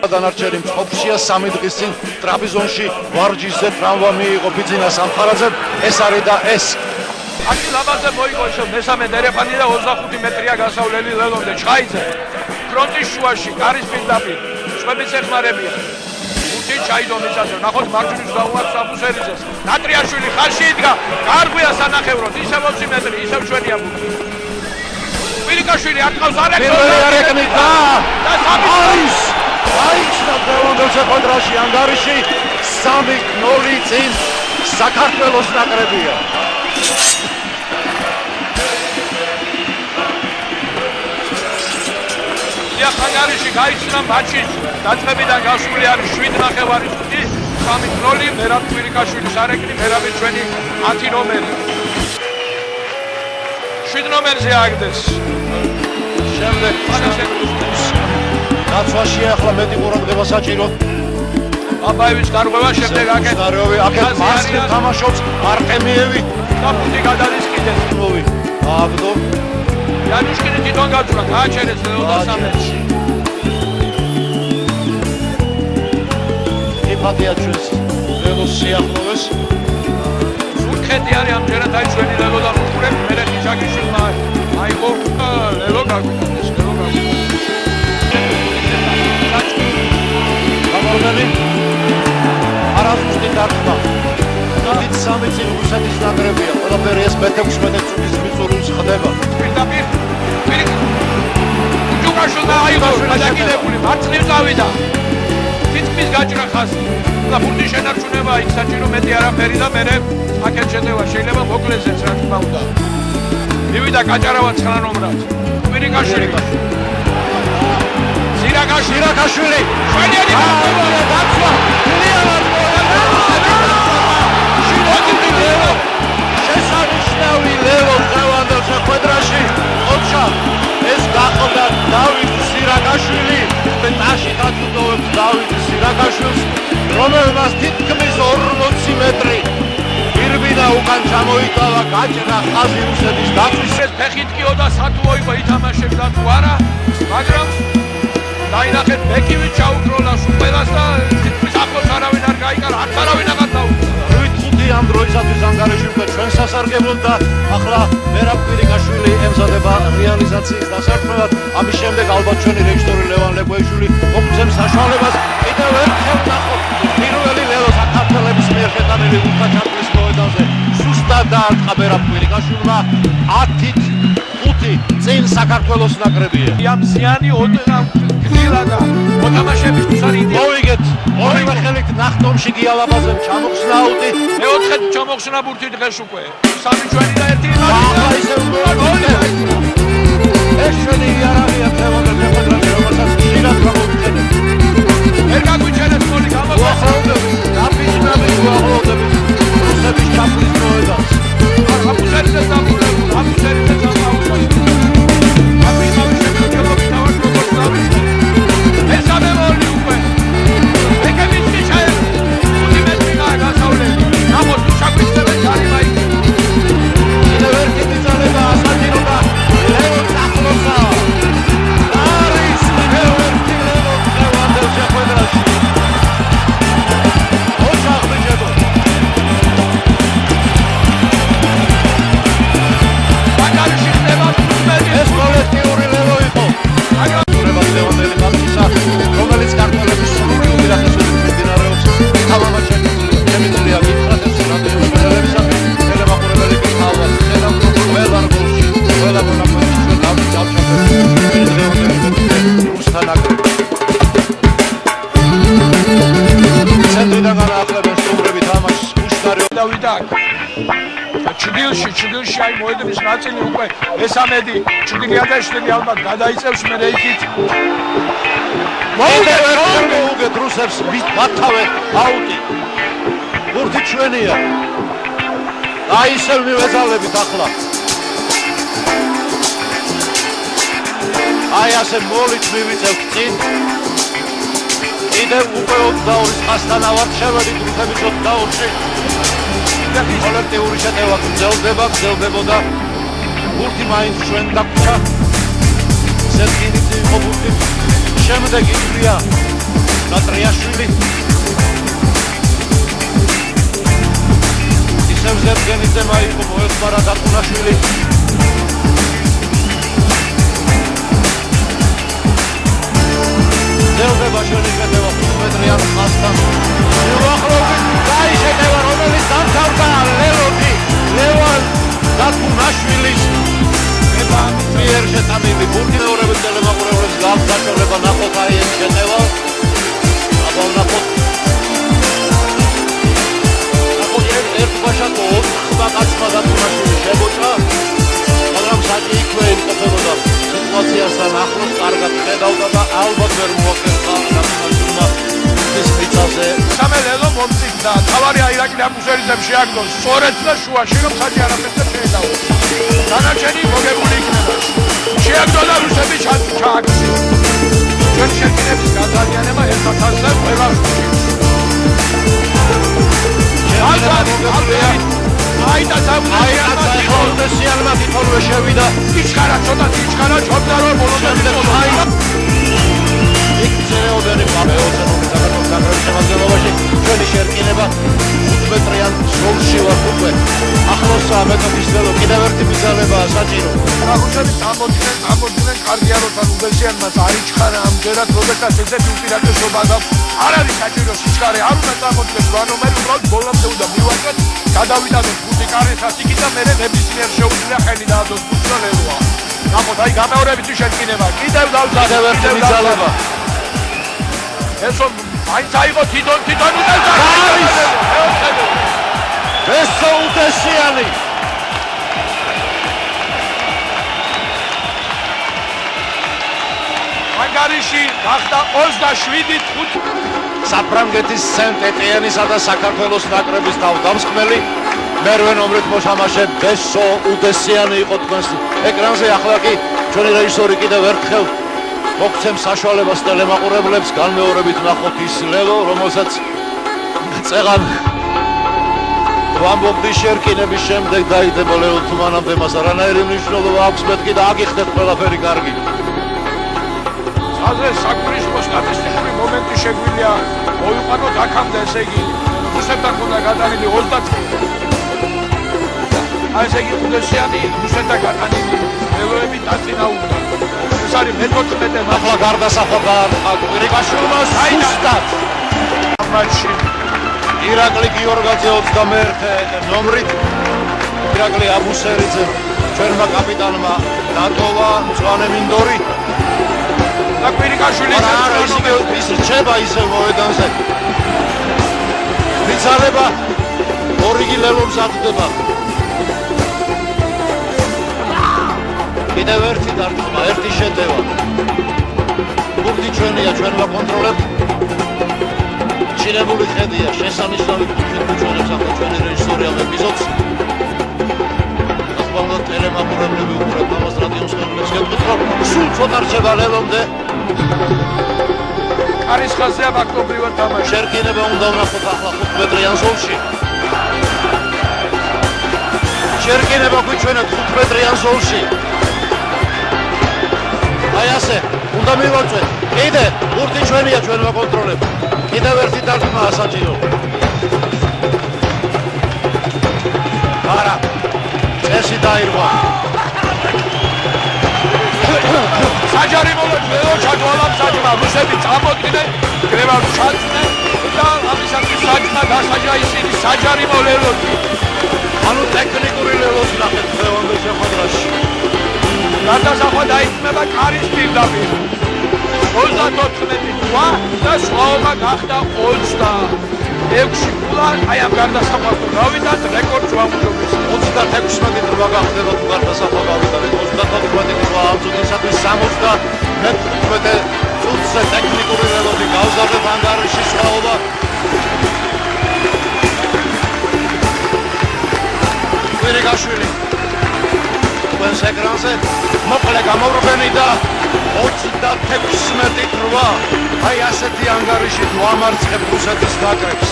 დანარჩენი მწყობრშია 3 დღის წინ ტრაპიზონში ვარჯიშზე ტრავმა მიიღო ბიძინა სამხარაძემ. ეს არის და ეს აკი ლაბაზე მოიგო ისო მესამე დერეფანი და 25 მეტრია გასავლელი ლელონდე ჩხაიძე ფრონტის შუაში კარის პირდაპირ შვების ეხმარებია უთი ჩაიდო მიწაზე ნახოთ მარჯვენის გაუვარს საფუსერიძეს ნატრიაშვილი ხალში იდგა გარგვია სანახევროდ ისე 20 მეტრი ისევ ჩვენია ვილიკაშვილი არ ყავს არეკნიკა და არის და ლელონდელზე კვადრატში ანგარიში 3-0 წინ საქართველოს ნაკრებია. ხანგარიში გაიცნა მატჩის დაწყებიდან გასული არის 7 ნახევარი წუთი 3-0 მერაბ ვილიკაშვილის არეკნი მერაბი ჩვენი 10 ნომერი 7 ნომერზე აგდეს შემდეგ დაცვაში ახლა მეტი ყურადღება საჭირო აბაევის გარღვევა შემდეგ აქეთ მასკი თამაშობს არტემიევი და ფუტი გადადის კიდეც აბდო Yanushkini titон გაძვრა, გააჩერეს 23-ში. იფადია ჩვენს ლელოს სიახლოვეს. სულხეთი არის ამჯერად აი ჩვენი ლელო და მკურებ მერე ხიჩაკიშვილმა აიღო ლელო გაგვიდეს, ლელო გაგვიდეს. გამორგანი არასდროს დარტყმა. დავით 3 წინ რუსეთის ნაკრებია. ყველაფერი ეს მე-16 წუთის მიწურულს ხდება. პირდაპირ ჯუკაშვილმა აიღო გადაკიდებული მარცხნივ წავიდა. თითქმის გაჭრა ხაზი. და ფურტის შენარჩუნება იქ საჭირო მეტი არაფერი და მერე აქეთ შეტევა შეიძლება მოკლეზეც რა თქმა უნდა. მივიდა კაჭარავა 9 ნომრად. ვილიკაშვილი. ზირაკაშვილი. შვენიერი დაცვა. შესანიშნავი ლელო დღევანდელზე კვადრატში ოჩა ეს გახდა დავით ზირაკაშვილი ტაში დაწუნდოვებს დავით ზირაკაშვილს რომელმაც თითქმის 40 მეტრი ირბინა უკან ჩამოიტავა გაჭრა ხაზი რუსეთის დაცვის ეს ფეხით კიო და სათუო იყო ითამაშებდა თუ არა მაგრამ დაინახეთ ბეკივი ჩაუგროლა სუპერას და თითქმის ახლოს არავინ არ გაიკარა არც არავინ აღარ დაუდგა ამ დროისათვის ანგარიში უკვე ჩვენ სასარგებლოდ და ახლა მერაბ ვილიკაშვილი ემზადება რეალიზაციის დასარტყმელად. ამის შემდეგ ალბათ ჩვენი რეჟისორი ლევან ლეკვეიშვილი მოგცემს საშუალებას კიდევ ერთხელ ნახოთ პირველი ლელო საქართველოს მიერ შეტანილი უთაჩამლის მოედანზე. სუსტად დაარტყა მერაბ ვილიკაშვილმა 10-5 წინ საქართველოს ნაკრებია. ამ ზიანი გზილა და მოთამაშეების თვისარი მოვიგეთ ორივე ხელით ნახტომში გიალაბაზემ ჩამოხსნა აუტი მეოთხედ ჩამოხსნა ბურთი დღეს უკვე 3 ჩვენი და 1 ეს ჩვენი იარაღია თემოდრე რომელსაც ხშირად გამოვიჩენეთ ვერ გაგვიჩენეთ გოლი გამოგვახსოვდები დაფიჭნები გვაღლოდებით რუსების ჩაფრის მოედანს აფუსერიძე დამულებული აფუსერიძე დამაუშვას ჩრდილში აი მოედნის ნაწილი უკვე ესამედი ჩრდილიადაშლები ალბათ გადაიწევს მე რეიქით მოუგეთ რუსებს მათთავე აუტი ბურთი ჩვენია აი ისევ მივეძალებით ახლა აი ასე მოლით მივიწევთ წინ კიდევ უკვე 22 წასთან ავართ შევედით რუსების 22-ში კოლექტიური შეტევა გრძელდებოდა ბურთი მაინც ჩვენ დაგვრჩა ზედგინიძე იყო ბურთით. შემდეგ იბრია ნატრიაშვილი. ისევ ზედგინიძე მაიყო მოეხმარა დაკუნაშვილი. ზელდება შენიკეთება 5 მეტრიან ხასთან. უახლოებით გაიშეტევა რომელიც დამთავრდა ლელოთი ლევან დაკუნაშვილის მიერ შეტანილი ბურთი მეორებით ტელემაყურებლებს გამსაჭრელება ნახოთ აი ეს შეტევა. აბა ნახოთ ერთბაშაკო 4 კაცმა დაკუნაშვილი შებოჭა, მაგრამ საჭი იქვე იმყოფებოდა სიტუაციასთან ახლოს, კარგად ხედავდა და ალბათ ვერ მოახერხა დაკუნაშვილმა ის მიწაზე. სამელელო მომწიფდა, თავარი აირაკლი აბუსერიძემ შეაგდოს სწორედ და შუაში, რომ საჭი არაფერს ვერ შეედაოს. დანარჩენი მოგებული იქნება. შეაგდო და რუსები ჩააქცია. ჩვენ შეკინების გაზარიანება ერთად ასე ყველას გვჭირს. აი და საუნდესიანმა თითოეულე შევიდა. იჩქარა ცოტა იჩქარა ჩობდა რომ ბოლომდე იქცეობენ პაპეოცენ საქართველოს საკრების შემადგენლობაში ჩვენი შერკინება 5 მეტრიან ზოლში ვართ უკვე. ახლოსაა მეტოქის ველო, კიდევ ერთი მიცვალებაა საჭირო. რუსები წამოდნენ კარგია რომ თან უბესიანმა წარიჩქარა ამჯერად როდესაც ესეთი უპირატესობა გაქვს. არ არის საჭირო სიჩქარე, არ უნდა წამოდგეს 8 ნომერი, უბრალოდ ბოლომდე უნდა მივაკეთოთ. გადავიდადოთ 5 კარისას იქით და მერე ნებისმიერ შეუძლია ხელი დაადოს ბუთლელოა. ნახოთ აი გამეორებითი შეტკინება. კიდევ დავზადე ერთი მიცვალება. ესო მაინც აიღო თვითონ უდევდა. ესო უდესიანი. ანგარიში გახდა 27-5. საფრანგეთის სენტ-ეტიენისა და საქართველოს ნაკრების თავდამსხმელი მერვე ნომრით მოთამაშე ბესო უდესიანი იყო თქვენს ეკრანზე. ახლა კი ჩვენი რეჟისორი კიდევ ერთხელ მოგცემს საშუალებას ტელემაყურებლებს განმეორებით ნახოთ ის ლელო, რომელსაც წეღან ვამბობდი შერკინების შემდეგ დაიდება ლელო, თუ მანამდე მას არანაირი მნიშვნელობა აქვს, მეთქი და აგიხდეთ ყველაფერი კარგი. აზრე საკურიშო სტატისტიკური მომენტი შეგვიძლია მოიყვანოთ აქამდე, ესე იგი რუსებთან ქონდა გადანილი 20 ესე იგი უდესიანი რუსეთთან გადანილი ველოები დაწინაურდა. ეს არის მე-14 ახლა გარდასახვა გაარტყა კვირიკაშვილმა ზუსტად მატჩში. ირაკლი გიორგაძე 21 ნომრით, ირაკლი აბუსერიძე ჩვენმა კაპიტანმა დატოვა მწვანე მინდორი. და კვირიკაშვილი ის რჩება ისე მოედანზე. მიცვალება ორიგი ლელო მზადდება. კიდევ ერთი დარტყმა, ერთი შეტევა. ბურთი ჩვენია, ჩვენ ვაკონტროლებთ. ჩინებული ხედია, შესანიშნავი ბურთი ჩვენებს ახლა ჩვენი რეჟისორი ამ ეპიზოდს. ახლა ტელემაყურებლები უყურებთ ამას რადიოს ხელმძღვანელს გეკითხავ, სულ ცოტა რჩება ლელომდე. არის ხაზია ფაქტობრივად თამაში. შერკინება უნდა ვნახოთ ახლა 5 მეტრიან ზოლში. შერკინება გვიჩვენეთ 5 მეტრიან ზოლში. აი ასე, უნდა მივაწვეთ. კიდე, ბურთი ჩვენია, ჩვენ ვაკონტროლებთ. კიდევ ერთი დარტყმაა საჭირო. არა, წესი დაირღვა. საჯარი მოლოჯველო ჩაგვალამ საჯმა, რუსები წამოდგნენ, კრევას ჩაწდნენ და ამისათვის საჯმა დასაჯა ისინი საჯარი მოლელოთი. ანუ ტექნიკური ლელოს ნახეთ დღევანდელ შეხვედრაში. გარდასახვა დაიწყება კარის პირდაპირ. 34 თვა და სხვაობა გახდა 26 ქულა. აი ამ გარდასახვას თუ გავიდათ, რეკორდს ვამუშავებთ. 26 მეტრი გახდება თუ გარდასახვა გავიდათ. 34 თვა ამ წუთისათვის 71 წუთზე ტექნიკური ლელოთი გავზარდეთ ანგარიში სხვაობა. კვირიკაშვილი თქვენს ეკრანზე მოკლე გამოვლენი და 36 თვა. აი ასეთი ანგარიში თუ ამარცხებ რუსეთის ნაკრებს.